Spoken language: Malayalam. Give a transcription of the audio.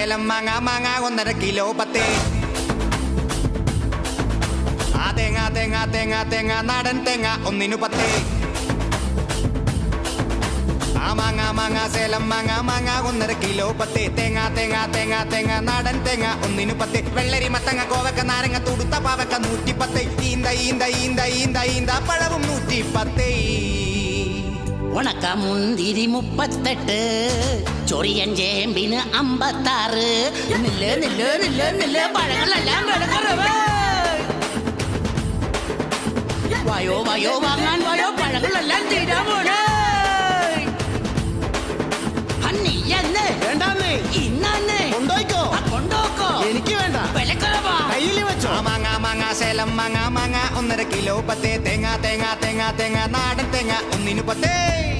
സേലം മാങ്ങ മാങ്ങ 1.5 കിലോ 10. ആ തേങ്ങ തേങ്ങ തേങ്ങ തേങ്ങ നാടൻ തേങ്ങ 1 10. ആ മാങ്ങ മാങ്ങ സേലം മാങ്ങ മാങ്ങ 1.5 കിലോ 10. തേങ്ങ തേങ്ങ തേങ്ങ തേങ്ങ നാടൻ തേങ്ങ 1 10. വെള്ളരി മത്തങ്ങ കോവക്ക നാരങ്ങ തുടുത്ത പാവക്ക 110. ഈന്ത ഈന്ത ഈന്ത ഈന്ത ഈന്ത പഴവും 110. ഉണക്ക മുന്തിരി 38, ചൊറിയൻ ചേമ്പിന് 56. നില്ല് നില്ല് നില്ല് നില്ല് പഴങ്ങളെല്ലാം വിലക്കുറവ്. വയോ വയോ വാങ്ങാൻ വയോ പഴങ്ങളെല്ലാം തീരാൻ പോണേ. അന്നീയെന്ന് വേണ്ടാന്നേ, ഇന്നന്ന് കൊണ്ടോയ്ക്കോ. കൊണ്ടോക്കോ, എനിക്ക് വേണ്ട, വിലക്കുറവാ. കയ്യിൽ വെച്ചോ. മാങ്ങ മാങ്ങ സേലം മാങ്ങ മാങ്ങ 1.5 കിലോ 10. തേങ്ങ തേങ്ങ തേങ്ങ തേങ്ങ നാടൻ തേങ്ങ 1 10.